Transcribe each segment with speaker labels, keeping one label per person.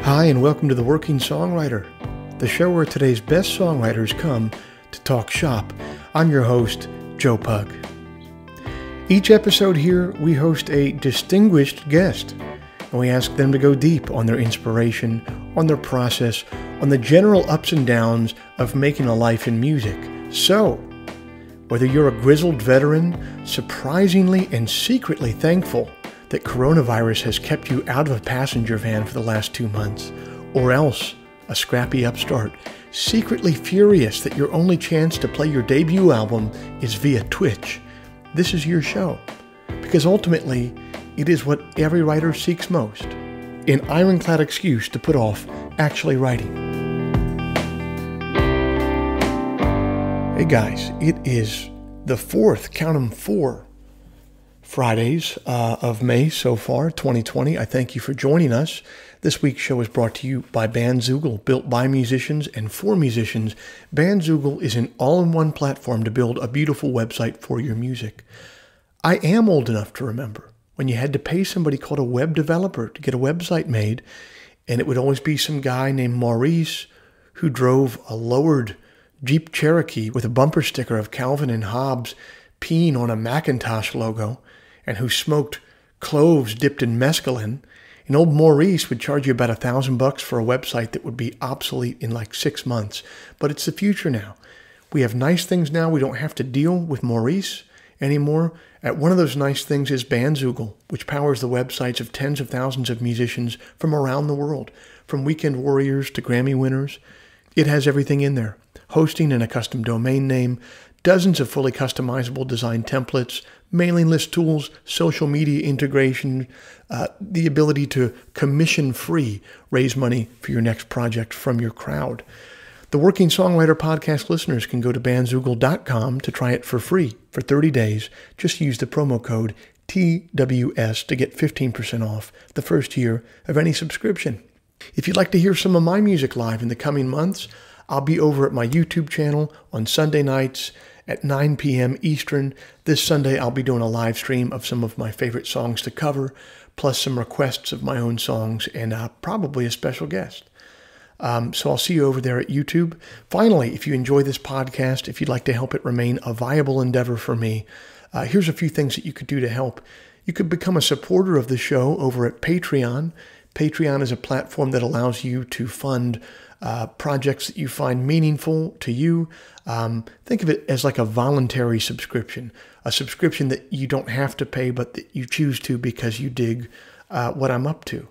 Speaker 1: Hi, and welcome to The Working Songwriter, the show where today's best songwriters come to talk shop. I'm your host, Joe Pug. Each episode here, we host a distinguished guest, and we ask them to go deep on their inspiration, on their process, on the general ups and downs of making a life in music. So, whether you're a grizzled veteran, surprisingly and secretly thankful that coronavirus has kept you out of a passenger van for the last 2 months, or else a scrappy upstart, secretly furious that your only chance to play your debut album is via Twitch, this is your show. Because ultimately, it is what every writer seeks most, an ironclad excuse to put off actually writing. Hey guys, it is the fourth, count 'em, 4 Fridays of May so far, 2020. I thank you for joining us. This week's show is brought to you by Bandzoogle, built by musicians and for musicians. Bandzoogle is an all-in-one platform to build a beautiful website for your music. I am old enough to remember when you had to pay somebody called a web developer to get a website made, and it would always be some guy named Maurice who drove a lowered Jeep Cherokee with a bumper sticker of Calvin and Hobbes peeing on a Macintosh logo, and who smoked cloves dipped in mescaline. And old Maurice would charge you about $1,000 for a website that would be obsolete in like 6 months. But it's the future now. We have nice things now. We don't have to deal with Maurice anymore. One of those nice things is Bandzoogle, which powers the websites of tens of thousands of musicians from around the world, from weekend warriors to Grammy winners. It has everything in there. Hosting and a custom domain name, dozens of fully customizable design templates, mailing list tools, social media integration, the ability to commission-free raise money for your next project from your crowd. The Working Songwriter podcast listeners can go to bandzoogle.com to try it for free for 30 days. Just use the promo code TWS to get 15% off the first year of any subscription. If you'd like to hear some of my music live in the coming months, I'll be over at my YouTube channel on Sunday nights at 9 p.m. Eastern. This Sunday, I'll be doing a live stream of some of my favorite songs to cover, plus some requests of my own songs, and probably a special guest. So I'll see you over there at YouTube. Finally, if you enjoy this podcast, if you'd like to help it remain a viable endeavor for me, here's a few things that you could do to help. You could become a supporter of the show over at Patreon. Patreon is a platform that allows you to fund projects that you find meaningful to you. Think of it as like a voluntary subscription, a subscription that you don't have to pay, but that you choose to because you dig what I'm up to.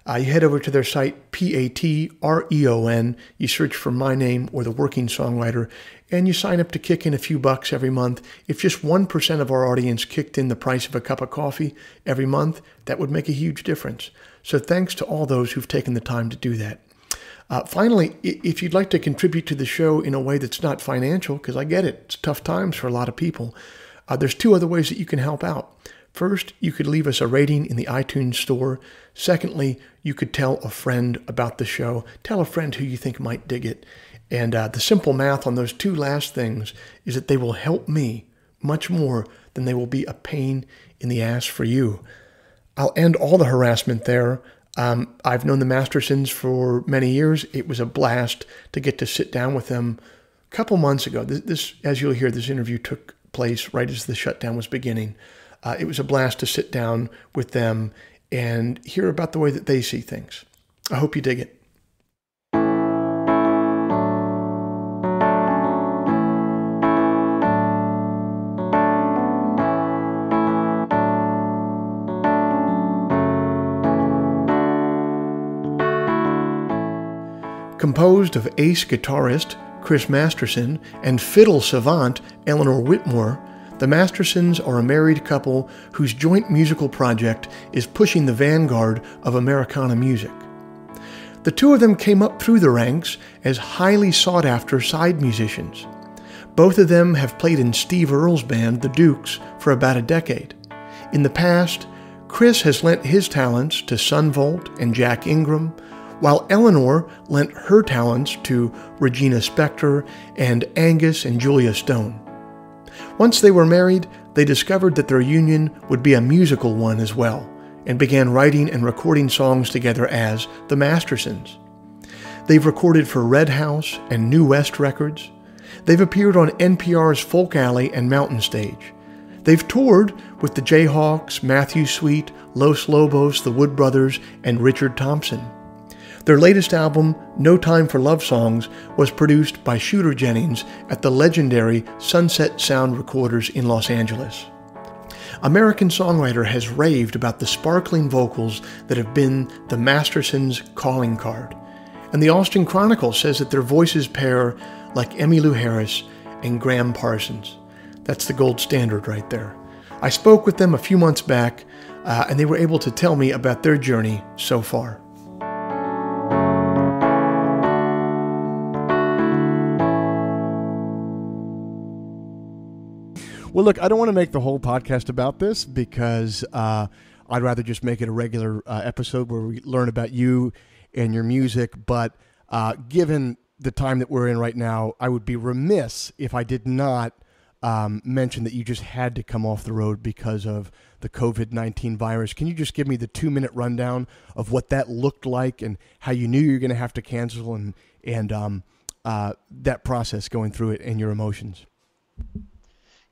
Speaker 1: You head over to their site, Patreon. You search for my name or The Working Songwriter, and you sign up to kick in a few bucks every month. If just 1% of our audience kicked in the price of a cup of coffee every month, that would make a huge difference. So thanks to all those who've taken the time to do that. Finally, if you'd like to contribute to the show in a way that's not financial, because I get it, it's tough times for a lot of people, there's 2 other ways that you can help out. First, you could leave us a rating in the iTunes store. Secondly, you could tell a friend about the show. Tell a friend who you think might dig it. And the simple math on those 2 last things is that they will help me much more than they will be a pain in the ass for you. I'll end all the harassment there. I've known the Mastersons for many years. It was a blast to get to sit down with them a couple months ago. This, as you'll hear, this interview took place right as the shutdown was beginning. It was a blast to sit down with them and hear about the way that they see things. I hope you dig it. Composed of ace guitarist Chris Masterson and fiddle savant Eleanor Whitmore, the Mastersons are a married couple whose joint musical project is pushing the vanguard of Americana music. The 2 of them came up through the ranks as highly sought-after side musicians. Both of them have played in Steve Earle's band, the Dukes, for about a decade. In the past, Chris has lent his talents to Sun Volt and Jack Ingram, while Eleanor lent her talents to Regina Spektor and Angus and Julia Stone. Once they were married, they discovered that their union would be a musical one as well, and began writing and recording songs together as the Mastersons. They've recorded for Red House and New West Records. They've appeared on NPR's Folk Alley and Mountain Stage. They've toured with the Jayhawks, Matthew Sweet, Los Lobos, the Wood Brothers, and Richard Thompson. Their latest album, No Time for Love Songs, was produced by Shooter Jennings at the legendary Sunset Sound Recorders in Los Angeles. American Songwriter has raved about the sparkling vocals that have been the Mastersons' calling card. And the Austin Chronicle says that their voices pair like Emmylou Harris and Graham Parsons. That's the gold standard right there. I spoke with them a few months back, and they were able to tell me about their journey so far. Well, look, I don't want to make the whole podcast about this because I'd rather just make it a regular episode where we learn about you and your music. But given the time that we're in right now, I would be remiss if I did not mention that you just had to come off the road because of the COVID-19 virus. Can you just give me the 2-minute rundown of what that looked like and how you knew you were going to have to cancel and that process going through it and your emotions?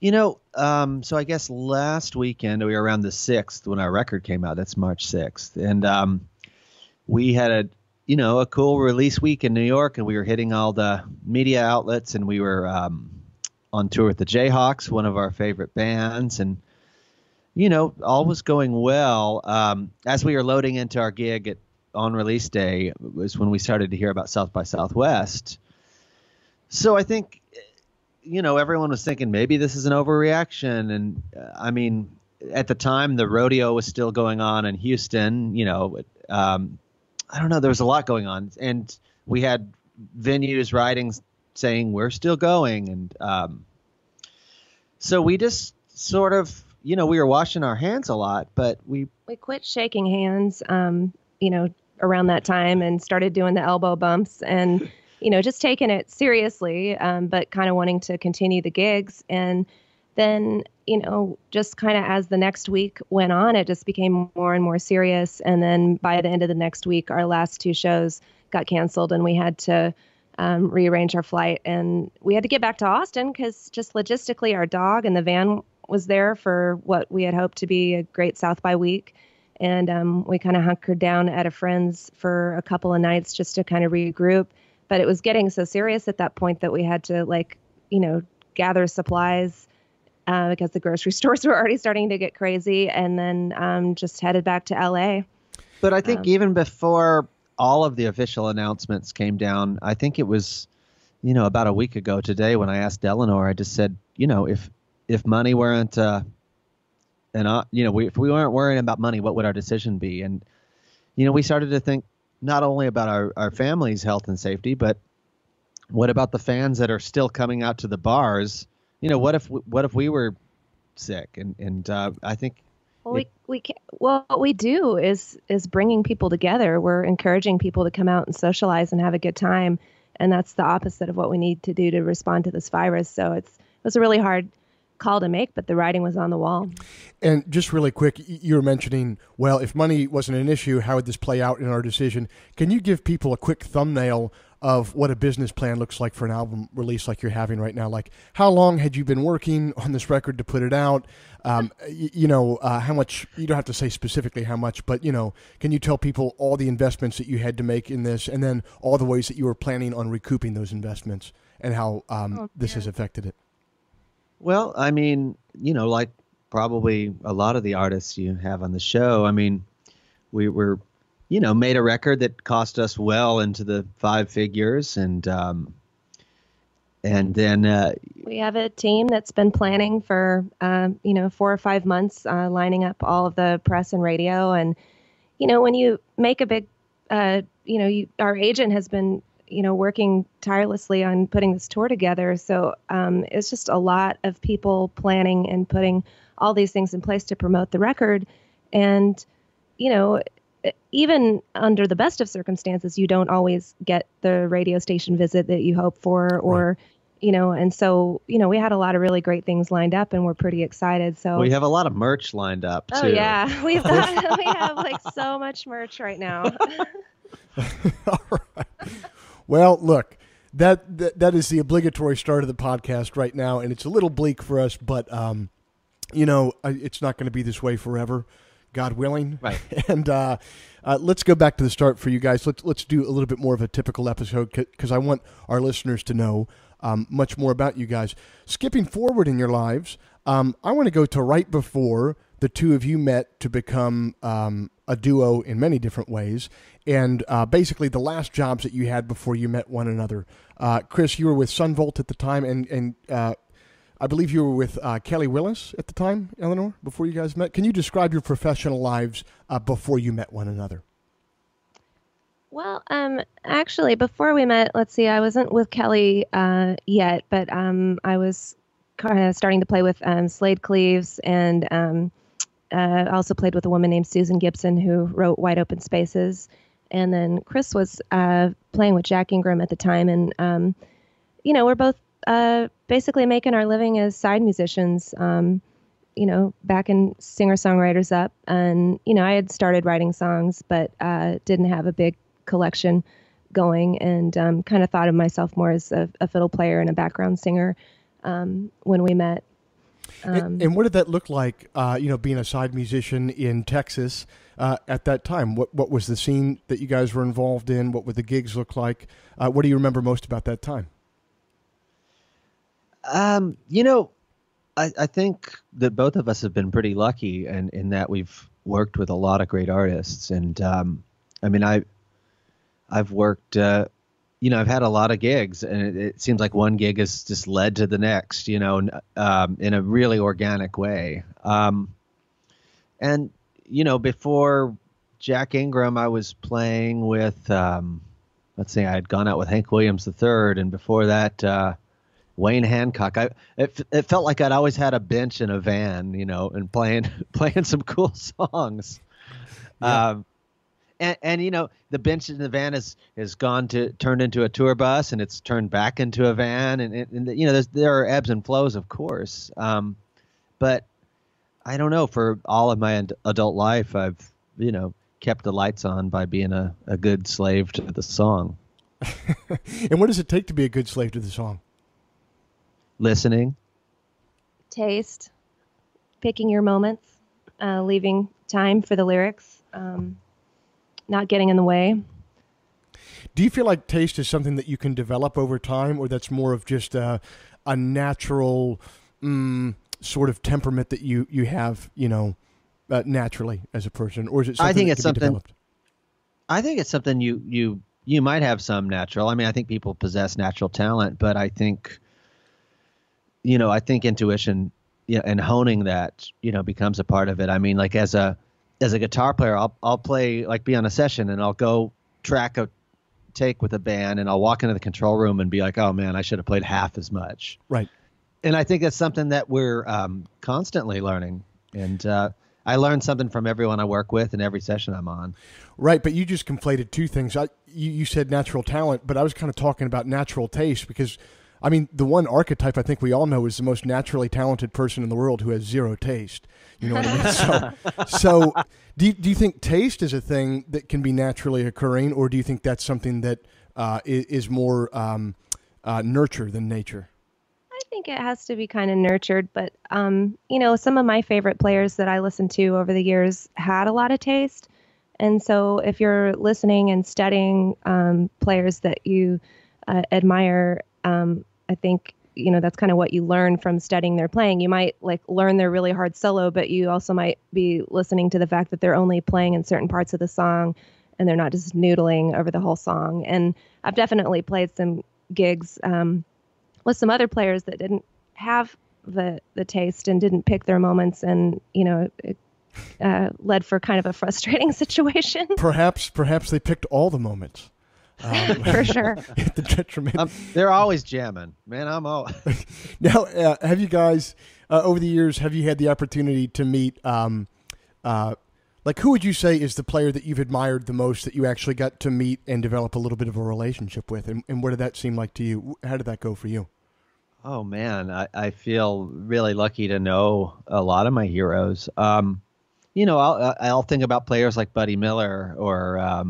Speaker 2: So I guess last weekend, we were around the 6th when our record came out. That's March 6th. And we had a cool release week in New York, and we were hitting all the media outlets, and we were on tour with the Jayhawks, one of our favorite bands. And, all was going well. As we were loading into our gig on release day was when we started to hear about South by Southwest. So I think everyone was thinking maybe this is an overreaction. And at the time, the rodeo was still going on in Houston. I don't know. There was a lot going on. And we had venues writing saying we're still going. And so we just sort of, we were washing our hands a lot, but we
Speaker 3: quit shaking hands, around that time and started doing the elbow bumps and just taking it seriously, but kind of wanting to continue the gigs. And then, just kind of as the next week went on, it just became more and more serious. And then by the end of the next week, our last 2 shows got canceled and we had to rearrange our flight. And we had to get back to Austin because just logistically, our dog and the van was there for what we had hoped to be a great South by week. And we kind of hunkered down at a friend's for a couple of nights just to kind of regroup. But it was getting so serious at that point that we had to gather supplies because the grocery stores were already starting to get crazy, and then just headed back to LA.
Speaker 2: But I think even before all of the official announcements came down, I think it was, about a week ago today when I asked Eleanor, I just said, if money weren't, if we weren't worrying about money, what would our decision be? And, we started to think, not only about our family's health and safety, but what about the fans that are still coming out to the bars? What if we were sick? And I think
Speaker 3: what we do is bringing people together. We're encouraging people to come out and socialize and have a good time, and that's the opposite of what we need to do to respond to this virus. So it was a really hard call to make, but the writing was on the wall.
Speaker 1: And just really quick, you were mentioning, well, if money wasn't an issue, how would this play out in our decision? Can you give people a quick thumbnail of what a business plan looks like for an album release like you're having right now? Like, how long had you been working on this record to put it out? How much, you don't have to say specifically how much, but, can you tell people all the investments that you had to make in this, and then all the ways that you were planning on recouping those investments and how this has affected it?
Speaker 2: Well, like probably a lot of the artists you have on the show, we were, made a record that cost us well into the 5 figures. And then
Speaker 3: we have a team that's been planning for, 4 or 5 months, lining up all of the press and radio. And, when you make a big, our agent has been working tirelessly on putting this tour together. So it's just a lot of people planning and putting all these things in place to promote the record. And, even under the best of circumstances, you don't always get the radio station visit that you hope for, or, And so, we had a lot of really great things lined up and we're pretty excited. So
Speaker 2: we have a lot of merch lined up too.
Speaker 3: Oh yeah. we have like so much merch right now.
Speaker 1: All right. Well, look, that is the obligatory start of the podcast right now. And it's a little bleak for us, but, it's not going to be this way forever, God willing.
Speaker 2: Right.
Speaker 1: And let's go back to the start for you guys. Let's do a little bit more of a typical episode because I want our listeners to know much more about you guys. Skipping forward in your lives, I want to go to right before the two of you met to become a duo in many different ways, and basically the last jobs that you had before you met one another. Chris, you were with Sunvolt at the time, and I believe you were with Kelly Willis at the time, Eleanor, before you guys met. Can you describe your professional lives before you met one another?
Speaker 3: Well, actually, before we met, let's see, I wasn't with Kelly yet, but I was kind of starting to play with Slade Cleaves, and also played with a woman named Susan Gibson who wrote Wide Open Spaces. And then Chris was playing with Jack Ingram at the time, and we're both basically making our living as side musicians. Back in singer-songwriters up, and I had started writing songs, but didn't have a big collection going, and kind of thought of myself more as a fiddle player and a background singer when we met.
Speaker 1: And what did that look like, being a side musician in Texas at that time? What was the scene that you guys were involved in? What would the gigs look like? What do you remember most about that time?
Speaker 2: I think that both of us have been pretty lucky in that we've worked with a lot of great artists. And I've worked, I've had a lot of gigs, and it seems like one gig has just led to the next, in a really organic way. Before Jack Ingram, I was playing with, I had gone out with Hank Williams III, and before that, Wayne Hancock. It felt like I'd always had a bench in a van, and playing some cool songs.
Speaker 1: Yeah.
Speaker 2: The bench in the van has turned into a tour bus, and it's turned back into a van, and there are ebbs and flows, of course. But I don't know. For all of my adult life, I've kept the lights on by being a good slave to the song.
Speaker 1: And what does it take to be a good slave to the song?
Speaker 2: Listening,
Speaker 3: taste, picking your moments, leaving time for the lyrics, not getting in the way.
Speaker 1: Do you feel like taste is something that you can develop over time, or that's more of just a natural sort of temperament that you have, naturally as a person, or is it something that can be developed?
Speaker 2: I think it's something you might have some natural. I think people possess natural talent, but I think intuition, and honing that, becomes a part of it. Like as a guitar player, I'll play, like, be on a session, and I'll go track a take with a band, and I'll walk into the control room and be like, oh man, I should have played half as much.
Speaker 1: Right.
Speaker 2: And I think that's something that we're constantly learning. And I learn something from everyone I work with and every session I'm on.
Speaker 1: Right. But you just conflated two things. You said natural talent, but I was kind of talking about natural taste, because the one archetype I think we all know is the most naturally talented person in the world who has zero taste. You know what I mean? So do you think taste is a thing that can be naturally occurring, or do you think that's something that is more nurture than nature?
Speaker 3: I think it has to be kind of nurtured, but some of my favorite players that I listened to over the years had a lot of taste. And so if you're listening and studying players that you admire, I think, that's kind of what you learn from studying their playing. You might learn their really hard solo, but you also might be listening to the fact that they're only playing in certain parts of the song and they're not just noodling over the whole song. And I've definitely played some gigs with some other players that didn't have the taste and didn't pick their moments, and it led for kind of a frustrating situation.
Speaker 1: Perhaps they picked all the moments.
Speaker 3: For sure.
Speaker 1: At the detriment.
Speaker 2: They're always jamming, man. I'm all.
Speaker 1: Now, have you guys over the years, have you had the opportunity to meet? Who would you say is the player that you've admired the most that you actually got to meet and develop a little bit of a relationship with? And what did that seem like to you? How did that go for you?
Speaker 2: Oh man, I feel really lucky to know a lot of my heroes. I'll think about players like Buddy Miller or I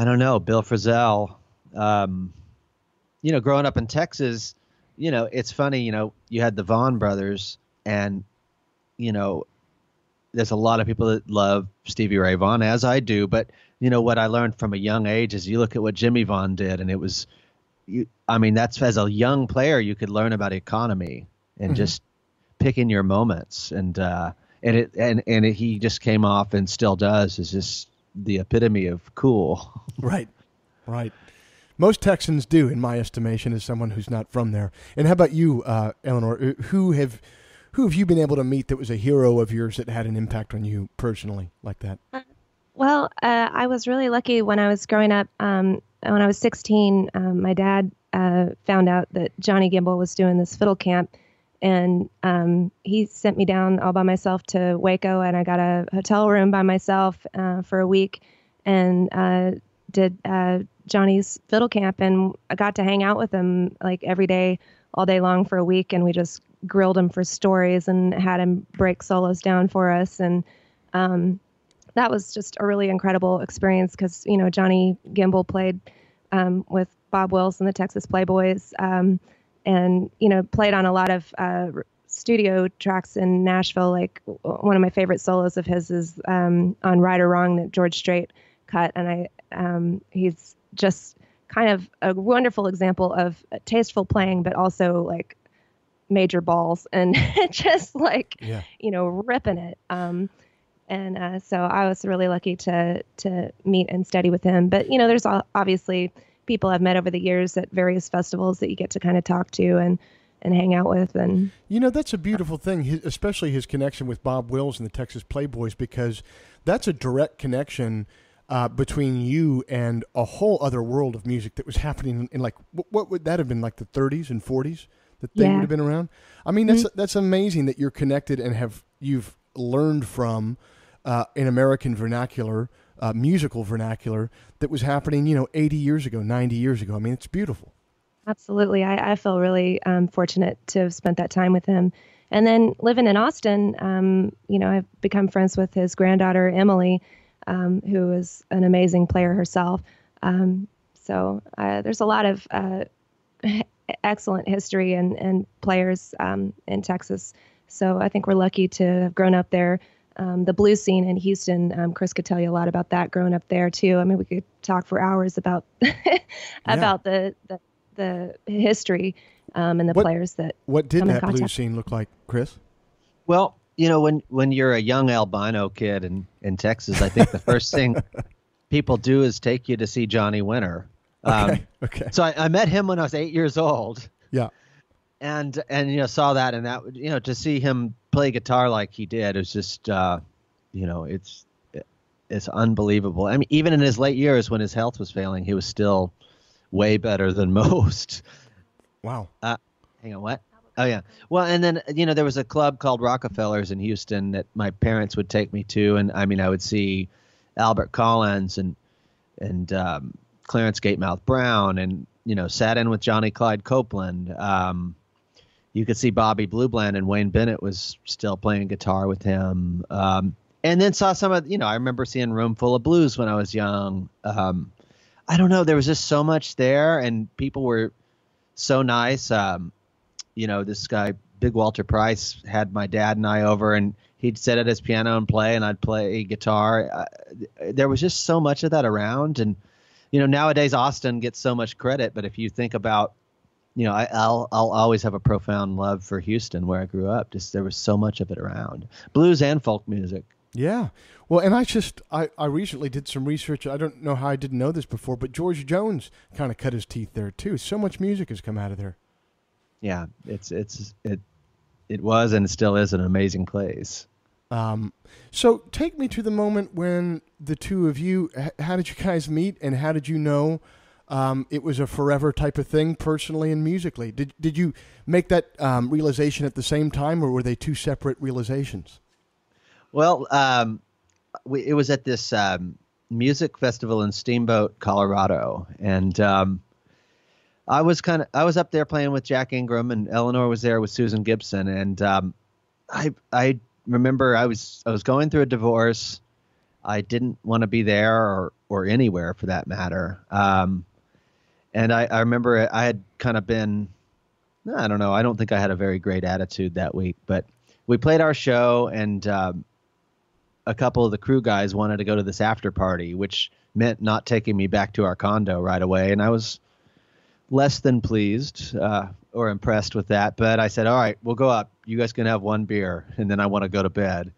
Speaker 2: don't know, Bill Frisell. Um, Growing up in Texas, it's funny. You had the Vaughn brothers, and you know, there's a lot of people that love Stevie Ray Vaughan, as I do. But what I learned from a young age is you look at what Jimmy Vaughan did, and it was I mean, that's as a young player, you could learn about economy and just picking your moments. He just came off and still does is just the epitome of cool.
Speaker 1: Right. Right. Most Texans do, in my estimation, as someone who's not from there. And how about you, Eleanor? Who have you been able to meet that was a hero of yours that had an impact on you personally like that?
Speaker 3: Well, I was really lucky when I was growing up. When I was 16, my dad found out that Johnny Gimble was doing this fiddle camp, and he sent me down all by myself to Waco, and I got a hotel room by myself for a week, and did Johnny's fiddle camp, and I got to hang out with him like every day, all day long for a week, and we just grilled him for stories and had him break solos down for us, and that was just a really incredible experience because, Johnny Gimble played with Bob Wills and the Texas Playboys and, played on a lot of studio tracks in Nashville. Like one of my favorite solos of his is on Right or Wrong that George Strait cut. And he's just kind of a wonderful example of tasteful playing, but also like major balls and just like, ripping it. So I was really lucky to meet and study with him. But, there's obviously people I've met over the years at various festivals that you get to kind of talk to and hang out with. And
Speaker 1: that's a beautiful thing, especially his connection with Bob Wills and the Texas Playboys, because that's a direct connection between you and a whole other world of music that was happening in like, what would that have been, like the 30s and 40s that they would have been around? I mean, that's amazing that you're connected and you've learned from in American vernacular, musical vernacular that was happening, 80 years ago, 90 years ago. I mean, it's beautiful.
Speaker 3: Absolutely. I feel really fortunate to have spent that time with him. And then living in Austin, I've become friends with his granddaughter, Emily, who is an amazing player herself. So there's a lot of excellent history and players in Texas. So I think we're lucky to have grown up there. The blues scene in Houston, Chris could tell you a lot about that growing up there too. I mean, we could talk for hours about about the history and the players that.
Speaker 1: What did that blues scene look like, Chris?
Speaker 2: Well, when you're a young albino kid in Texas, I think the first thing people do is take you to see Johnny Winter.
Speaker 1: Okay.
Speaker 2: So I met him when I was 8 years old.
Speaker 1: Yeah.
Speaker 2: And saw that, and that to see him play guitar like he did is just it's unbelievable. I mean, even in his late years when his health was failing, he was still way better than most.
Speaker 1: Wow.
Speaker 2: Hang on, what? Oh yeah. Well, and then there was a club called Rockefellers in Houston that my parents would take me to, and I mean I would see Albert Collins and Clarence Gatemouth Brown, and sat in with Johnny Clyde Copeland. You could see Bobby Blue Bland, and Wayne Bennett was still playing guitar with him. And then saw some of, I remember seeing Room Full of Blues when I was young. I don't know. There was just so much there, and people were so nice. This guy, Big Walter Price, had my dad and I over, and he'd sit at his piano and play, and I'd play guitar. There was just so much of that around. And, nowadays Austin gets so much credit, but if you think about, I'll always have a profound love for Houston, where I grew up. Just there was so much of it around, blues and folk music.
Speaker 1: Yeah. Well, and I recently did some research. I don't know how I didn't know this before, but George Jones kind of cut his teeth there too. So much music has come out of there.
Speaker 2: Yeah, it was and it still is an amazing place.
Speaker 1: So take me to the moment when the two of you, how did you guys meet, and how did you know it was a forever type of thing, personally and musically? Did you make that realization at the same time, or were they two separate realizations?
Speaker 2: Well, it was at this music festival in Steamboat, Colorado, and I was up there playing with Jack Ingram, and Eleanor was there with Susan Gibson, and I remember I was going through a divorce. I didn't want to be there or anywhere for that matter. And I remember I had kind of been, I don't know, I don't think I had a very great attitude that week, but we played our show, and a couple of the crew guys wanted to go to this after party, which meant not taking me back to our condo right away. And I was less than pleased or impressed with that. But I said, all right, we'll go up. You guys can have one beer, and then I want to go to bed.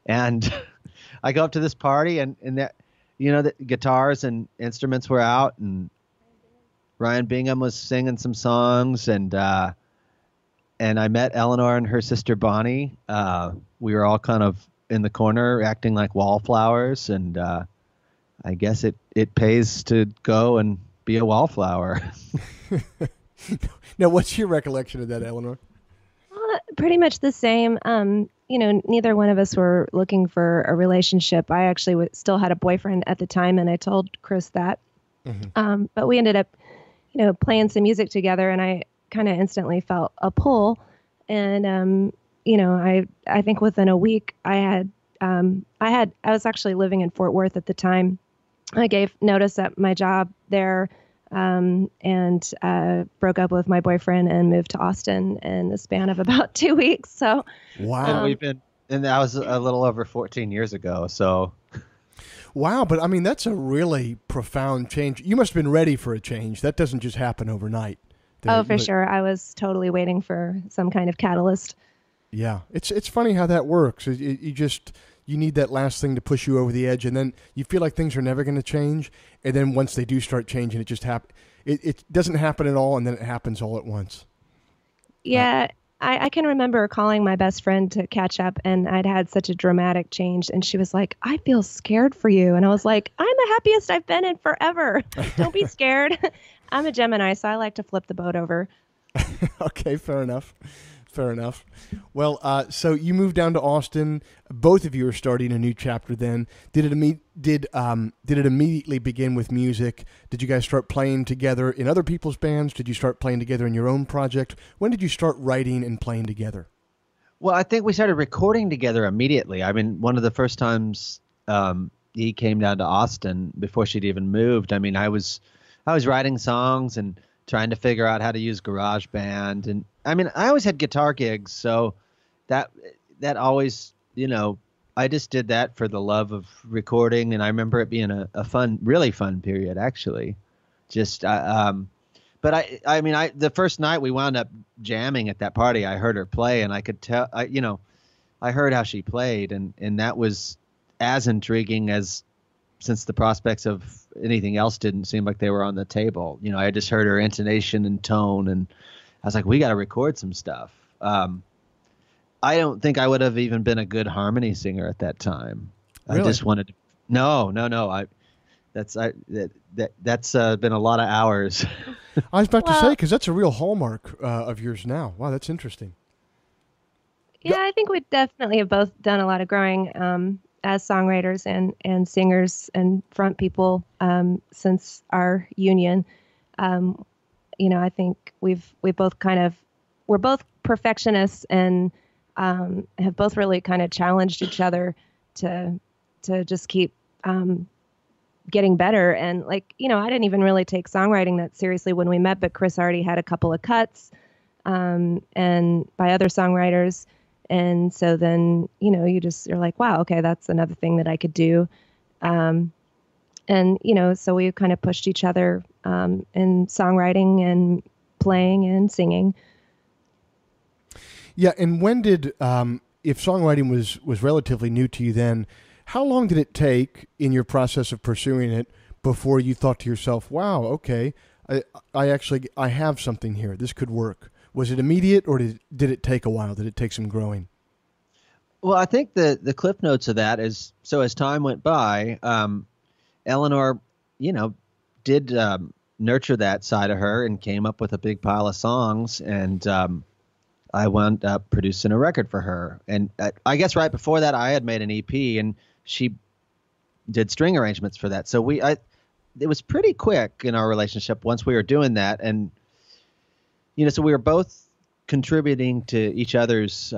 Speaker 2: And I go up to this party, and that, the guitars and instruments were out, and Ryan Bingham was singing some songs, and I met Eleanor and her sister Bonnie. We were all kind of in the corner acting like wallflowers, and I guess it pays to go and be a wallflower.
Speaker 1: Now, what's your recollection of that, Eleanor?
Speaker 3: Pretty much the same. Neither one of us were looking for a relationship. I actually still had a boyfriend at the time, and I told Chris that. Mm-hmm. But we ended up, playing some music together, and I kind of instantly felt a pull. And, I think within a week I was actually living in Fort Worth at the time. I gave notice at my job there, and broke up with my boyfriend and moved to Austin in the span of about 2 weeks. So,
Speaker 1: wow.
Speaker 2: And that was a little over 14 years ago. So,
Speaker 1: wow. But I mean, that's a really profound change. You must have been ready for a change. That doesn't just happen overnight.
Speaker 3: For sure. I was totally waiting for some kind of catalyst.
Speaker 1: Yeah. It's funny how that works. You need that last thing to push you over the edge, and then you feel like things are never going to change. And then once they do start changing, it just it doesn't happen at all, and then it happens all at once.
Speaker 3: Yeah, I can remember calling my best friend to catch up, and I'd had such a dramatic change, and she was like, "I feel scared for you," and I was like, "I'm the happiest I've been in forever. Don't be scared." I'm a Gemini, so I like to flip the boat over.
Speaker 1: Okay, fair enough. Well, so you moved down to Austin. Both of you are starting a new chapter then. Did it immediately begin with music? Did you guys start playing together in other people's bands? Did you start playing together in your own project? When did you start writing and playing together?
Speaker 2: Well, I think we started recording together immediately. I mean, one of the first times he came down to Austin before she'd even moved, I mean, I was writing songs and trying to figure out how to use GarageBand. And I mean, I always had guitar gigs, so that always, I just did that for the love of recording. And I remember it being a fun, really fun period, actually. Just, but the first night we wound up jamming at that party, I heard her play, and I could tell, I heard how she played, and that was as intriguing as, since the prospects of anything else didn't seem like they were on the table. I just heard her intonation and tone, and I was like, we got to record some stuff. I don't think I would have even been a good harmony singer at that time. Really? I just wanted to, no. That's been a lot of hours.
Speaker 1: I was about to say, because that's a real hallmark of yours now. Wow, that's interesting.
Speaker 3: Yeah, I think we definitely have both done a lot of growing as songwriters and singers and front people since our union. I think we're both perfectionists and have both really kind of challenged each other to just keep getting better. And I didn't even really take songwriting that seriously when we met, but Chris already had a couple of cuts and by other songwriters. And so then, you're like, wow, okay, that's another thing that I could do. So we kind of pushed each other in songwriting and playing and singing.
Speaker 1: Yeah. And when did, if songwriting was relatively new to you then, how long did it take in your process of pursuing it before you thought to yourself, wow, okay, I have something here. This could work. Was it immediate, or did it take a while? Did it take some growing?
Speaker 2: Well, I think the cliff notes of that is, so as time went by, Eleanor, did nurture that side of her and came up with a big pile of songs, and I wound up producing a record for her. And I guess right before that, I had made an EP, and she did string arrangements for that. So it was pretty quick in our relationship once we were doing that, and so we were both contributing to each other's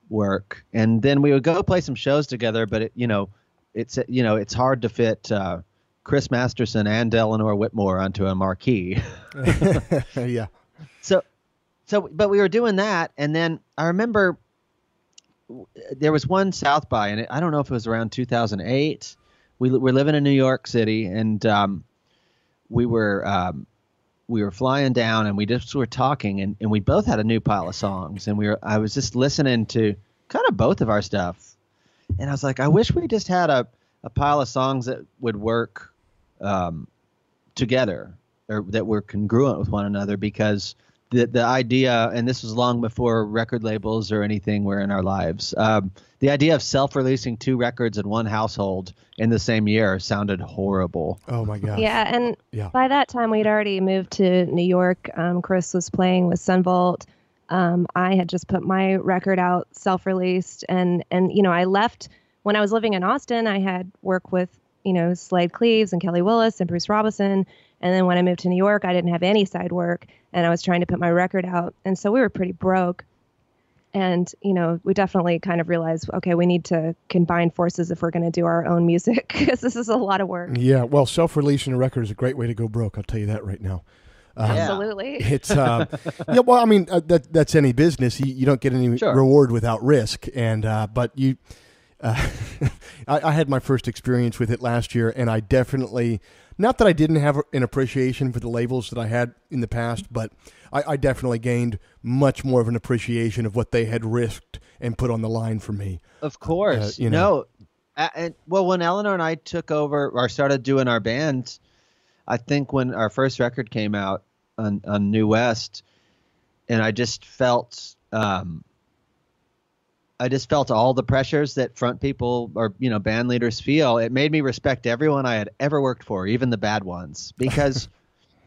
Speaker 2: work, and then we would go play some shows together. But it's hard to fit Chris Masterson and Eleanor Whitmore onto a marquee.
Speaker 1: Yeah.
Speaker 2: But we were doing that, and then I remember there was one South by, and I don't know if it was around 2008. We were living in New York City, and we were flying down, and we just were talking, and we both had a new pile of songs, and I was just listening to kind of both of our stuff, and I was like, I wish we just had a pile of songs that would work together, or that were congruent with one another, because the idea, and this was long before record labels or anything were in our lives, the idea of self-releasing 2 records in one household in the same year sounded horrible.
Speaker 1: Oh my gosh.
Speaker 3: Yeah, and by that time we'd already moved to New York. Chris was playing with Sunvolt. I had just put my record out self-released, and I left when I was living in Austin. I had worked with Slade Cleaves and Kelly Willis and Bruce Robinson. And then when I moved to New York, I didn't have any side work, and I was trying to put my record out. And so we were pretty broke. And, we definitely kind of realized, okay, we need to combine forces if we're going to do our own music, because this is a lot of work.
Speaker 1: Yeah, well, self-releasing a record is a great way to go broke. I'll tell you that right now.
Speaker 3: Absolutely.
Speaker 1: It's well, I mean, that's any business. You don't get any reward without risk. And but you, I had my first experience with it last year, and I definitely. Not that I didn't have an appreciation for the labels that I had in the past, but I definitely gained much more of an appreciation of what they had risked and put on the line for me.
Speaker 2: Of course. Well, when Eleanor and I took over or started doing our band, I think when our first record came out on New West, and I just felt all the pressures that front people or, band leaders feel. It made me respect everyone I had ever worked for, even the bad ones, because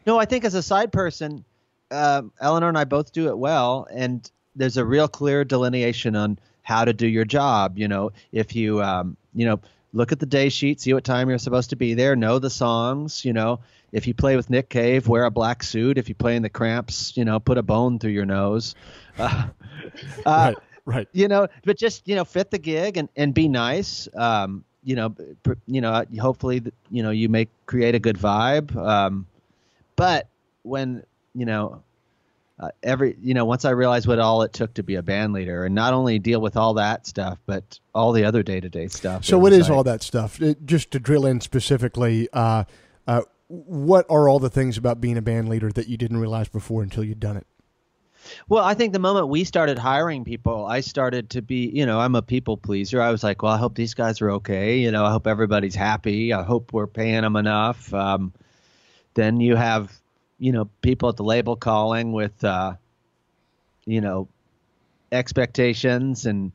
Speaker 2: I think as a side person, Eleanor and I both do it well. And there's a real clear delineation on how to do your job. If you, look at the day sheet, see what time you're supposed to be there, know the songs, if you play with Nick Cave, wear a black suit. If you play in the Cramps, put a bone through your nose.
Speaker 1: Right.
Speaker 2: But just, fit the gig and be nice. Hopefully, you may create a good vibe. But when, once I realized what all it took to be a band leader, and not only deal with all that stuff, but all the other day-to-day stuff.
Speaker 1: So what is all that stuff? Just to drill in specifically, what are all the things about being a band leader that you didn't realize before until you'd done it?
Speaker 2: Well, I think the moment we started hiring people, I started to be, I'm a people pleaser. I was like, well, I hope these guys are okay. I hope everybody's happy. I hope we're paying them enough. Then you have, people at the label calling with, expectations and,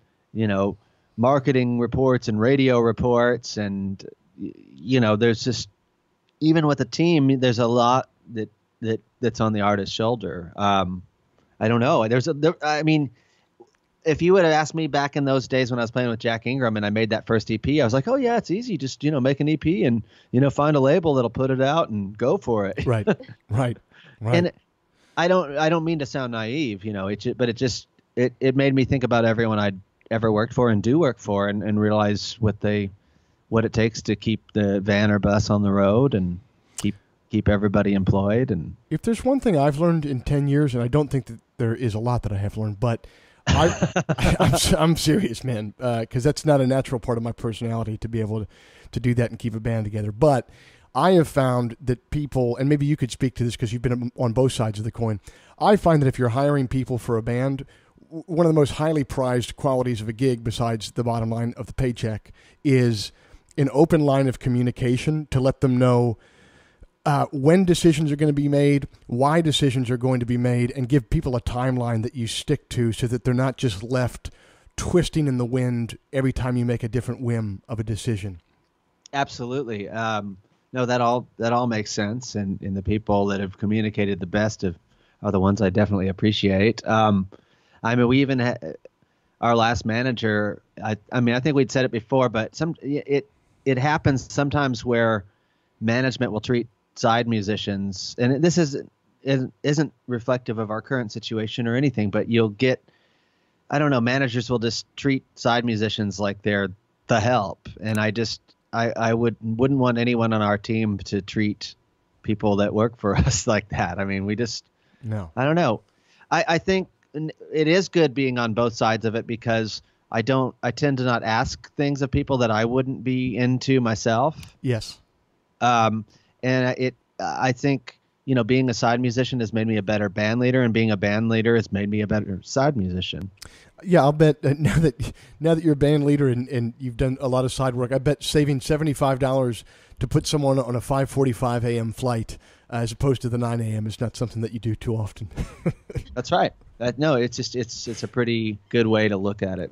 Speaker 2: marketing reports and radio reports. And, there's just, even with a team, there's a lot that's on the artist's shoulder. I don't know. If you would have asked me back in those days when I was playing with Jack Ingram and I made that first EP, I was like, oh yeah, it's easy. Just, make an EP and, find a label that'll put it out and go for it.
Speaker 1: Right.
Speaker 2: And I don't mean to sound naive, but it made me think about everyone I'd ever worked for and do work for, and realize what it takes to keep the van or bus on the road and keep everybody employed. And
Speaker 1: if there's one thing I've learned in 10 years, and I don't think that there is a lot that I have learned, but I'm serious, man, because that's not a natural part of my personality to be able to do that and keep a band together. But I have found that people, and maybe you could speak to this because you've been on both sides of the coin, I find that if you're hiring people for a band, one of the most highly prized qualities of a gig, besides the bottom line of the paycheck, is an open line of communication to let them know when decisions are going to be made, why decisions are going to be made, and give people a timeline that you stick to so that they're not just left twisting in the wind every time you make a different whim of a decision.
Speaker 2: Absolutely. No, that all makes sense. And the people that have communicated the best are the ones I definitely appreciate. We even had our last manager. I think we'd said it before, but it happens sometimes where management will treat side musicians, and this is isn't reflective of our current situation or anything, but you'll get, I don't know, managers will just treat side musicians like they're the help. And I wouldn't want anyone on our team to treat people that work for us like that. I mean,
Speaker 1: no,
Speaker 2: I don't know. I think it is good being on both sides of it, because I tend to not ask things of people that I wouldn't be into myself.
Speaker 1: Yes.
Speaker 2: And I think, being a side musician has made me a better band leader, and being a band leader has made me a better side musician.
Speaker 1: Yeah, I'll bet now that you're a band leader and you've done a lot of side work, I bet saving $75 to put someone on a 5:45 a.m. flight as opposed to the 9 a.m. is not something that you do too often.
Speaker 2: That's right. No, it's a pretty good way to look at it.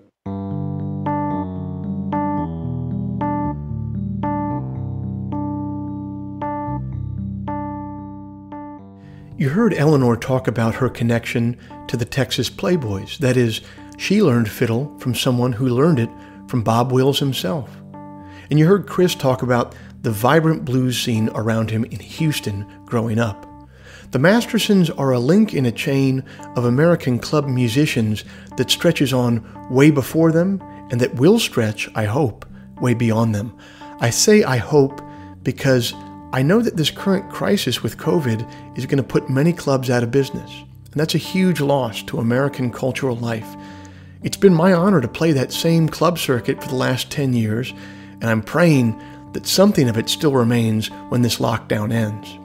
Speaker 1: You heard Eleanor talk about her connection to the Texas Playboys. That is, she learned fiddle from someone who learned it from Bob Wills himself. And you heard Chris talk about the vibrant blues scene around him in Houston growing up. The Mastersons are a link in a chain of American club musicians that stretches on way before them and that will stretch, I hope, way beyond them. I say I hope because I know that this current crisis with COVID is going to put many clubs out of business, and that's a huge loss to American cultural life. It's been my honor to play that same club circuit for the last 10 years, and I'm praying that something of it still remains when this lockdown ends.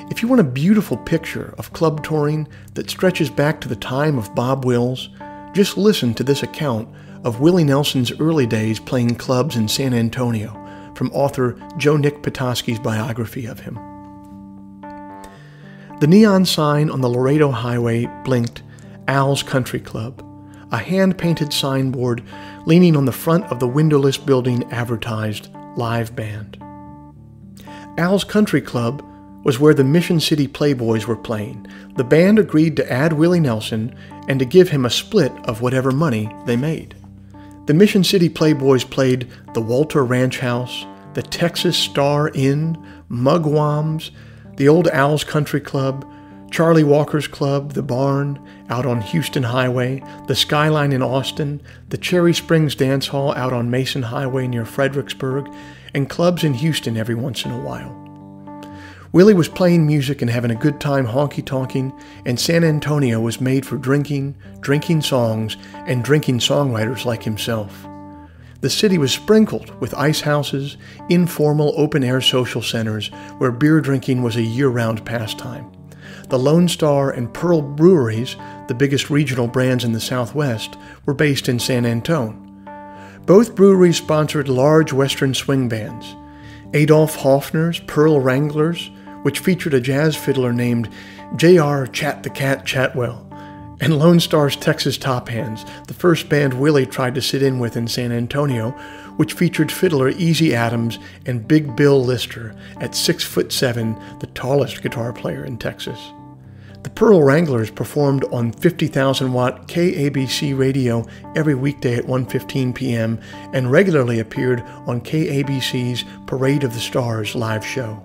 Speaker 1: If you want a beautiful picture of club touring that stretches back to the time of Bob Wills, just listen to this account of Willie Nelson's early days playing clubs in San Antonio from author Joe Nick Petoskey's biography of him. The neon sign on the Laredo Highway blinked Al's Country Club. A hand-painted signboard leaning on the front of the windowless building advertised live band. Al's Country Club was where the Mission City Playboys were playing. The band agreed to add Willie Nelson and to give him a split of whatever money they made. The Mission City Playboys played the Walter Ranch House, the Texas Star Inn, Mugwum's, the old Al's Country Club, Charlie Walker's Club, the Barn, out on Houston Highway, the Skyline in Austin, the Cherry Springs Dance Hall out on Mason Highway near Fredericksburg, and clubs in Houston every once in a while. Willie was playing music and having a good time honky-tonking, and San Antonio was made for drinking songs, and drinking songwriters like himself. The city was sprinkled with ice houses, informal open-air social centers where beer drinking was a year-round pastime. The Lone Star and Pearl breweries, the biggest regional brands in the Southwest, were based in San Antone. Both breweries sponsored large Western swing bands. Adolph Hoffner's Pearl Wranglers, which featured a jazz fiddler named J.R. Chat the Cat Chatwell, and Lone Star's Texas Top Hands, the first band Willie tried to sit in with in San Antonio, which featured fiddler Easy Adams and Big Bill Lister at 6'7", the tallest guitar player in Texas. The Pearl Wranglers performed on 50,000-watt KABC radio every weekday at 1:15 p.m. and regularly appeared on KABC's Parade of the Stars live show.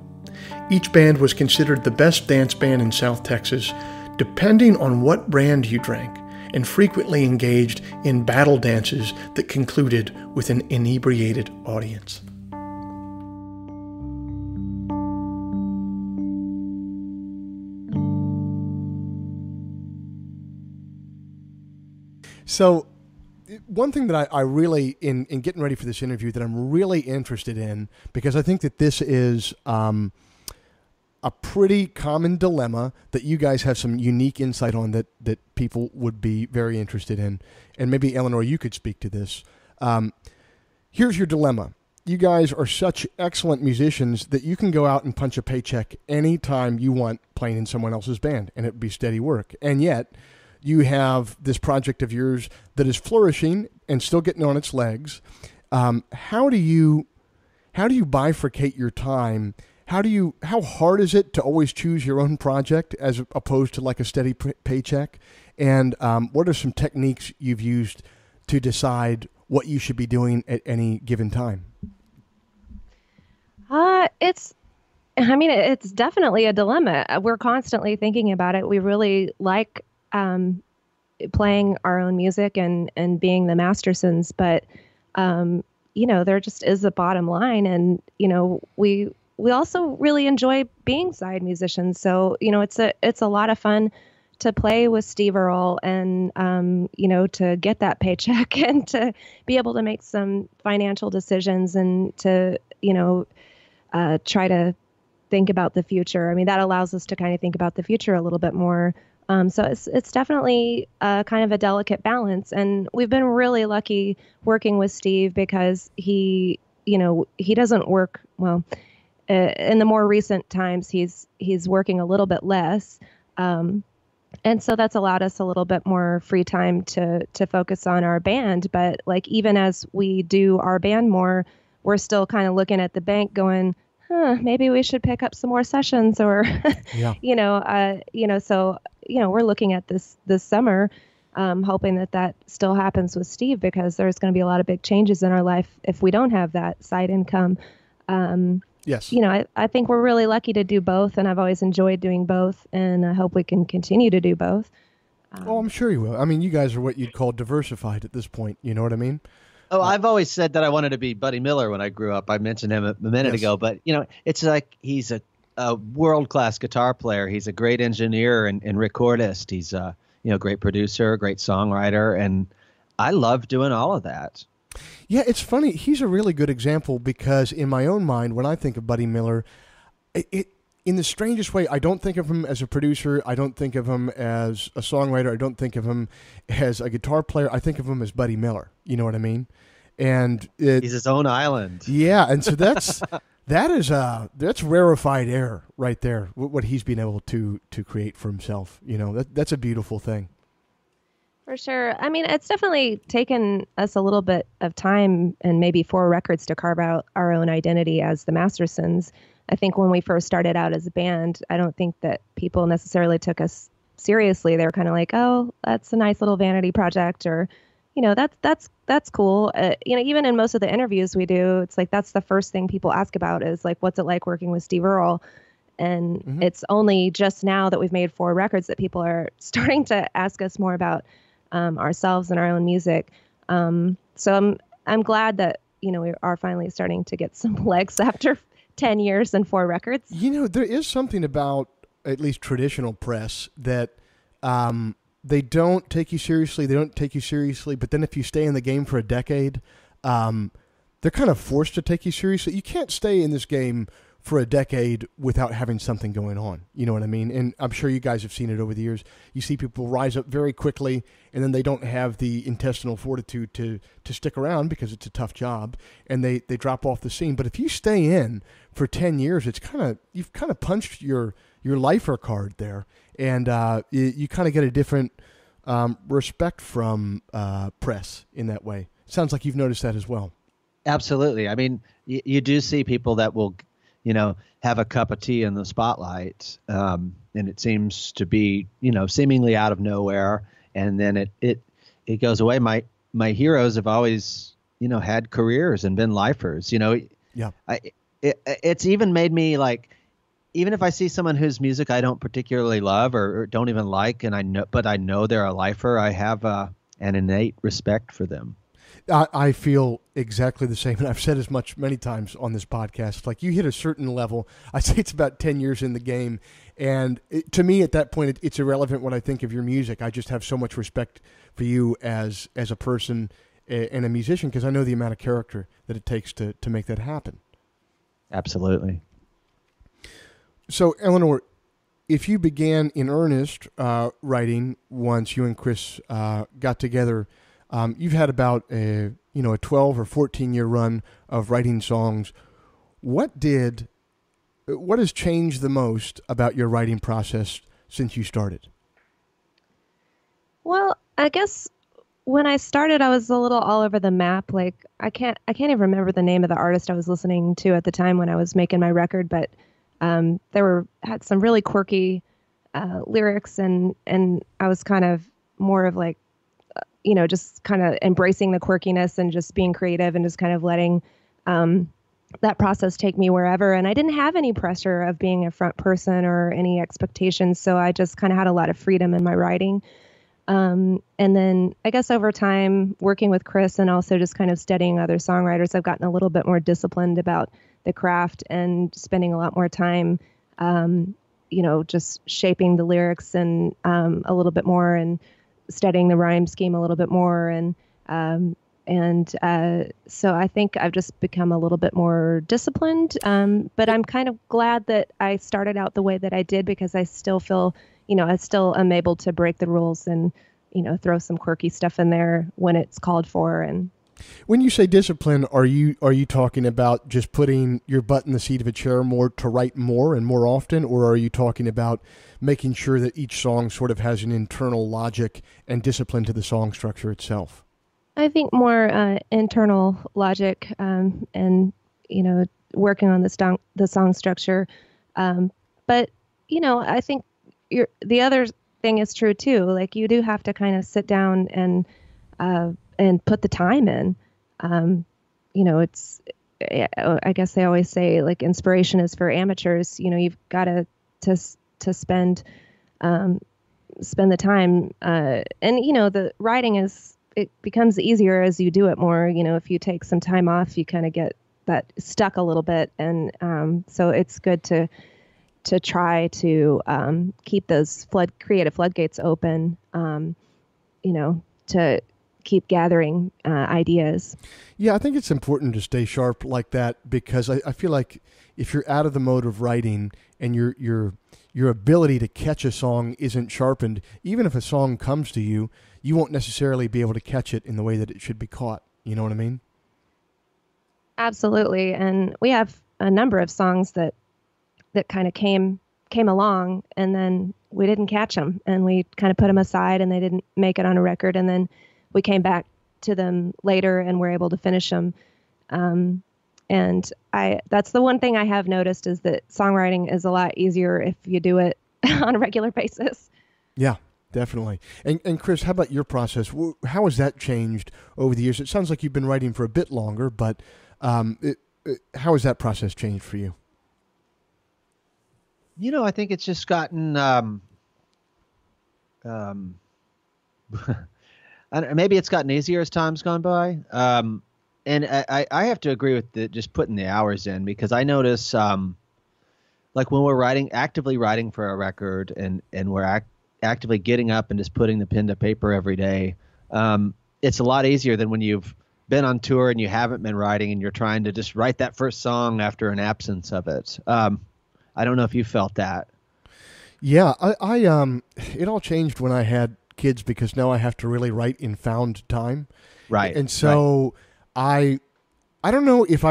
Speaker 1: Each band was considered the best dance band in South Texas, depending on what brand you drank, and frequently engaged in battle dances that concluded with an inebriated audience. So one thing that I really, in getting ready for this interview, that I'm really interested in, because I think that this is a pretty common dilemma that you guys have some unique insight on that people would be very interested in. And maybe, Eleanor, you could speak to this. Here's your dilemma. You guys are such excellent musicians that you can go out and punch a paycheck anytime you want playing in someone else's band, and it'd be steady work. And yet, you have this project of yours that is flourishing and still getting on its legs. How do you bifurcate your time? How hard is it to always choose your own project as opposed to like a steady paycheck? And what are some techniques you've used to decide what you should be doing at any given time?
Speaker 3: I mean, it's definitely a dilemma. We're constantly thinking about it. We really like playing our own music and being the Mastersons, but there just is a bottom line, and we also really enjoy being side musicians. So it's a lot of fun to play with Steve Earle and to get that paycheck and to be able to make some financial decisions and to try to think about the future. I mean, that allows us to kind of think about the future a little bit more. So it's definitely kind of a delicate balance, and we've been really lucky working with Steve because he doesn't work well. In the more recent times, he's working a little bit less, and so that's allowed us a little bit more free time to focus on our band. But like even as we do our band more, we're still kind of looking at the bank, going, maybe we should pick up some more sessions, or
Speaker 1: Yeah.
Speaker 3: So we're looking at this summer, hoping that still happens with Steve, because there's going to be a lot of big changes in our life if we don't have that side income.
Speaker 1: Yes.
Speaker 3: I think we're really lucky to do both, and I've always enjoyed doing both, and I hope we can continue to do both.
Speaker 1: Oh, I'm sure you will. I mean, you guys are what you'd call diversified at this point. You know what I mean?
Speaker 2: Oh, I've always said that I wanted to be Buddy Miller when I grew up. I mentioned him a minute ago, but it's like he's a world-class guitar player. He's a great engineer and recordist. He's a great producer, great songwriter, and I love doing all of that.
Speaker 1: Yeah, it's funny. He's a really good example because in my own mind, when I think of Buddy Miller, in the strangest way, I don't think of him as a producer. I don't think of him as a songwriter. I don't think of him as a guitar player. I think of him as Buddy Miller. You know what I mean? And
Speaker 2: he's his own island.
Speaker 1: Yeah, and so that's rarefied air right there. What he's been able to create for himself. That's a beautiful thing.
Speaker 3: For sure. I mean, it's definitely taken us a little bit of time and maybe 4 records to carve out our own identity as the Mastersons. I think when we first started out as a band, I don't think that people necessarily took us seriously. They were kind of like, "Oh, that's a nice little vanity project," or, that's cool. Even in most of the interviews we do, it's like that's the first thing people ask about is like, "What's it like working with Steve Earle?" And It's only just now that we've made 4 records that people are starting to ask us more about ourselves and our own music. So I'm glad that we are finally starting to get some legs after 10 years and 4 records.
Speaker 1: There is something about at least traditional press that they don't take you seriously. They don't take you seriously. But then if you stay in the game for a decade, they're kind of forced to take you seriously. You can't stay in this game for a decade without having something going on. You know what I mean? And I'm sure you guys have seen it over the years. You see people rise up very quickly, and then they don't have the intestinal fortitude to stick around because it's a tough job, and they drop off the scene. But if you stay in for 10 years, you've kind of punched your lifer card there, and you kind of get a different respect from press in that way. Sounds like you've noticed that as well.
Speaker 2: Absolutely. I mean, you do see people that will have a cup of tea in the spotlight, and it seems to be, seemingly out of nowhere, and then it goes away. My heroes have always, had careers and been lifers.
Speaker 1: Yeah.
Speaker 2: It's even made me like, even if I see someone whose music I don't particularly love or don't even like, and I know they're a lifer, I have an innate respect for them.
Speaker 1: I feel exactly the same, and I've said as much many times on this podcast. Like, you hit a certain level, I say it's about 10 years in the game, and to me at that point, it's irrelevant when I think of your music. I just have so much respect for you as a person and a musician, because I know the amount of character that it takes to make that happen.
Speaker 2: Absolutely.
Speaker 1: So, Eleanor, if you began in earnest writing once you and Chris got together, you've had about a 12 or 14-year run of writing songs. What has changed the most about your writing process since you started?
Speaker 3: Well, I guess when I started, I was a little all over the map. Like I can't even remember the name of the artist I was listening to at the time when I was making my record, but had some really quirky lyrics, and I was kind of more of like, just kind of embracing the quirkiness and just being creative and just kind of letting that process take me wherever. And I didn't have any pressure of being a front person or any expectations. So I just kind of had a lot of freedom in my writing. And then I guess over time, working with Chris and also just kind of studying other songwriters, I've gotten a little bit more disciplined about the craft and spending a lot more time, just shaping the lyrics and a little bit more and studying the rhyme scheme a little bit more. So I think I've just become a little bit more disciplined. But I'm kind of glad that I started out the way that I did, because I still feel, I still am able to break the rules and, throw some quirky stuff in there when it's called for. And
Speaker 1: when you say discipline, are you talking about just putting your butt in the seat of a chair more to write more and more often, or are you talking about making sure that each song sort of has an internal logic and discipline to the song structure itself? I
Speaker 3: think more internal logic and, working on the song structure. But, I think the other thing is true too. Like, you do have to kind of sit down and put the time in. I guess they always say, like, inspiration is for amateurs. You've got to spend the time. The writing it becomes easier as you do it more. If you take some time off, you kind of get that stuck a little bit. And so it's good to try to keep those creative floodgates open, to keep gathering ideas.
Speaker 1: Yeah, I think it's important to stay sharp like that, because I feel like if you're out of the mode of writing and your ability to catch a song isn't sharpened, even if a song comes to you, you won't necessarily be able to catch it in the way that it should be caught. You know what I mean?
Speaker 3: Absolutely. And we have a number of songs that kind of came along, and then we didn't catch them, and we kind of put them aside, and they didn't make it on a record. And then we came back to them later and were able to finish them. And that's the one thing I have noticed, is that songwriting is a lot easier if you do it on a regular basis.
Speaker 1: Yeah, definitely. And Chris, how about your process? How has that changed over the years? It sounds like you've been writing for a bit longer, but how has that process changed for you?
Speaker 2: I think it's just gotten, maybe it's gotten easier as time's gone by. And I have to agree with just putting the hours in, because I notice, like, when we're actively writing for a record, and we're actively getting up and just putting the pen to paper every day, it's a lot easier than when you've been on tour and you haven't been writing and you're trying to just write that first song after an absence of it. I don't know if you felt that.
Speaker 1: Yeah, I it all changed when I had kids, because now I have to really write in found time.
Speaker 2: Right.
Speaker 1: And so I don't know if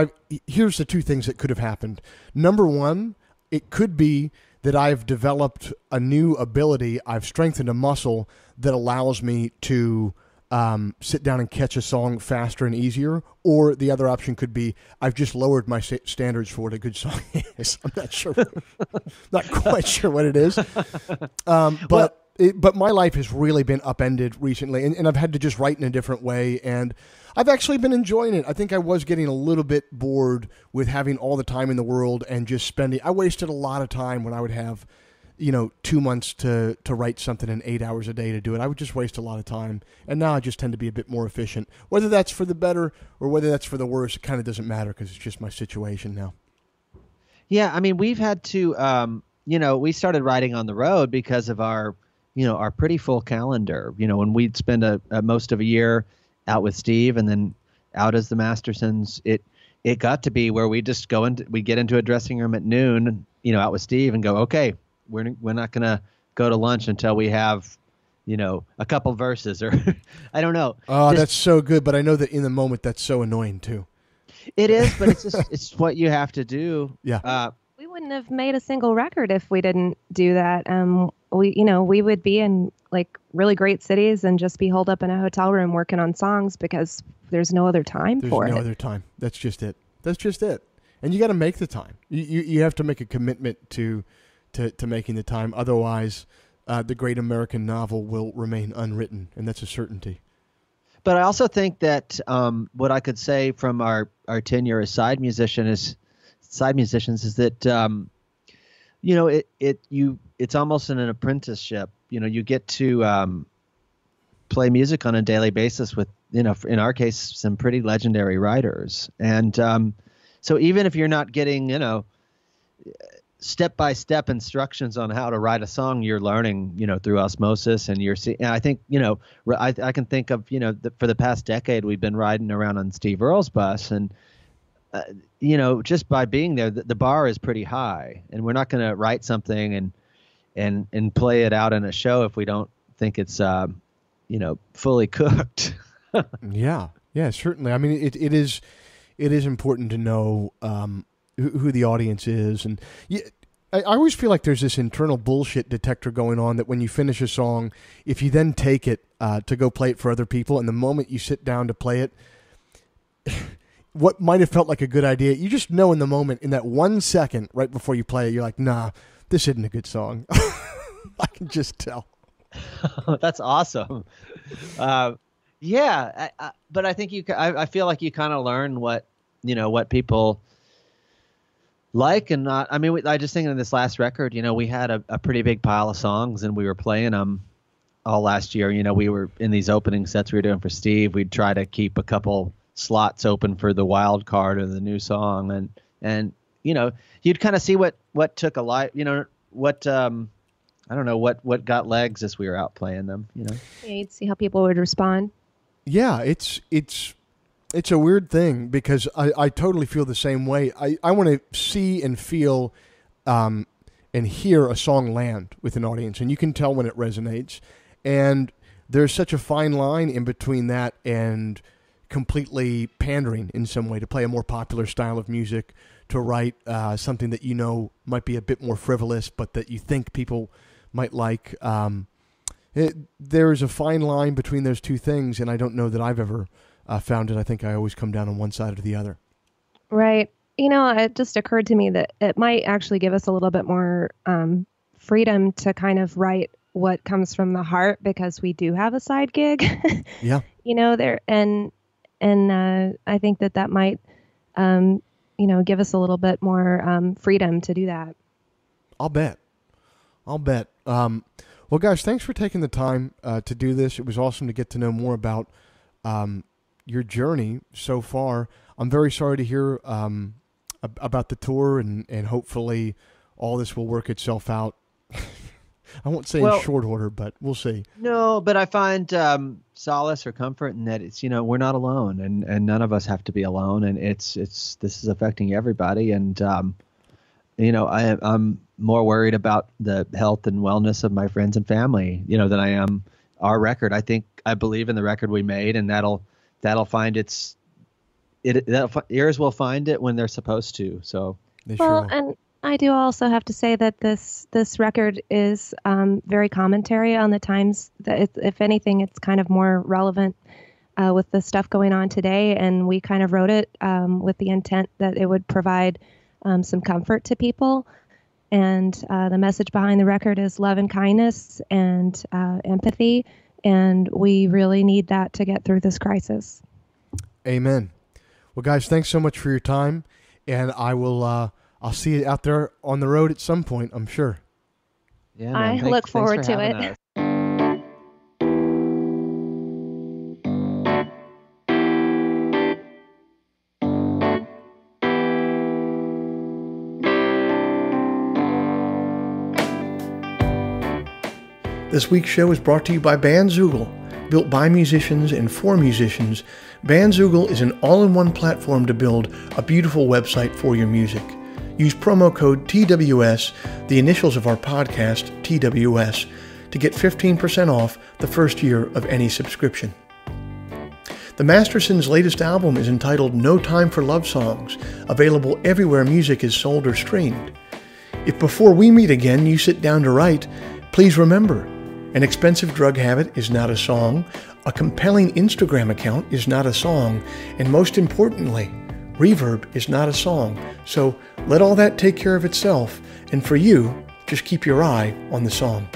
Speaker 1: here's the two things that could have happened. Number one, it could be that I've developed a new ability. I've strengthened a muscle that allows me to sit down and catch a song faster and easier. Or the other option could be I've just lowered my standards for what a good song is. I'm not sure, not quite sure what it is. But my life has really been upended recently, and I've had to just write in a different way, and I've actually been enjoying it. I think I was getting a little bit bored with having all the time in the world and just spending. I wasted a lot of time when I would have 2 months to write something in 8 hours a day to do it. I would just waste a lot of time. And now I just tend to be a bit more efficient. Whether that's for the better or whether that's for the worse, it kind of doesn't matter, because it's just my situation now.
Speaker 2: Yeah, I mean, we've had to, we started writing on the road because of our pretty full calendar. When we'd spend most of a year out with Steve and then out as the Mastersons, it got to be where we just we get into a dressing room at noon, out with Steve, and go, okay, we're not going to go to lunch until we have, a couple verses, or I don't know.
Speaker 1: Oh, that's so good. But I know that in the moment, that's so annoying too.
Speaker 2: It is, but it's what you have to do.
Speaker 1: Yeah.
Speaker 3: We wouldn't have made a single record if we didn't do that. We would be in, like, really great cities and just be holed up in a hotel room working on songs, because there's no other time for it.
Speaker 1: There's no other time. That's just it. And you got to make the time. You have to make a commitment to making the time. Otherwise, the great American novel will remain unwritten, and that's a certainty.
Speaker 2: But I also think that what I could say from our tenure as side musicians is that it's almost an apprenticeship. You get to play music on a daily basis with, in our case, some pretty legendary writers. And so even if you're not getting, step-by-step instructions on how to write a song, you're learning, through osmosis. And and I think, I can think of, for the past decade, we've been riding around on Steve Earle's bus, and just by being there, the bar is pretty high, and we're not going to write something and play it out in a show if we don't think it's fully cooked.
Speaker 1: Yeah, certainly. I mean, it is important to know who the audience is, and I always feel like there's this internal bullshit detector going on, that when you finish a song, if you then take it to go play it for other people, and the moment you sit down to play it, what might have felt like a good idea, you just know in the moment, in that 1 second right before you play it, you're like, nah, this isn't a good song. I can just tell.
Speaker 2: That's awesome. Yeah, but I think I feel like you kind of learn what people like and not. I mean, I just think in this last record, we had a pretty big pile of songs, and we were playing them all last year. We were in these opening sets we were doing for Steve. We'd try to keep a couple slots open for the wild card or the new song, and you'd kind of see what took a life, what I don't know what got legs as we were out playing them.
Speaker 3: Yeah, you'd see how people would respond.
Speaker 1: Yeah, it's a weird thing, because I totally feel the same way. I want to see and feel and hear a song land with an audience, and you can tell when it resonates. And there's such a fine line in between that and completely pandering in some way, to play a more popular style of music, to write something that might be a bit more frivolous, but that you think people might like. There's a fine line between those two things, and I don't know that I've ever found it. I think I always come down on one side or the other.
Speaker 3: Right. It just occurred to me that it might actually give us a little bit more freedom to kind of write what comes from the heart, because we do have a side gig.
Speaker 1: Yeah.
Speaker 3: There, and I think that might, give us a little bit more freedom to do that.
Speaker 1: I'll bet. Well, guys, thanks for taking the time to do this. It was awesome to get to know more about your journey so far. I'm very sorry to hear about the tour, and hopefully all this will work itself out. I won't say in short order, but we'll see. No,
Speaker 2: but I find solace or comfort in that it's, we're not alone, and none of us have to be alone, and this is affecting everybody. And, I'm more worried about the health and wellness of my friends and family, than I am our record. I believe in the record we made, and that'll find ears will find it when they're supposed to. So,
Speaker 3: and I do also have to say that this record is very commentary on the times that, if anything, it's kind of more relevant with the stuff going on today. And we kind of wrote it with the intent that it would provide some comfort to people. And the message behind the record is love and kindness and empathy. And we really need that to get through this crisis.
Speaker 1: Amen. Well, guys, thanks so much for your time. And I'll see you out there on the road at some point, I'm sure.
Speaker 2: Yeah,
Speaker 3: man. I look forward to it.
Speaker 2: Us.
Speaker 1: This week's show is brought to you by Bandzoogle. Built by musicians and for musicians, Bandzoogle is an all-in-one platform to build a beautiful website for your music. Use promo code TWS, the initials of our podcast, TWS, to get 15% off the first year of any subscription. The Mastersons' latest album is entitled No Time for Love Songs, available everywhere music is sold or streamed. If before we meet again you sit down to write, please remember, an expensive drug habit is not a song, a compelling Instagram account is not a song, and most importantly, reverb is not a song. So let all that take care of itself, and for you, just keep your eye on the song.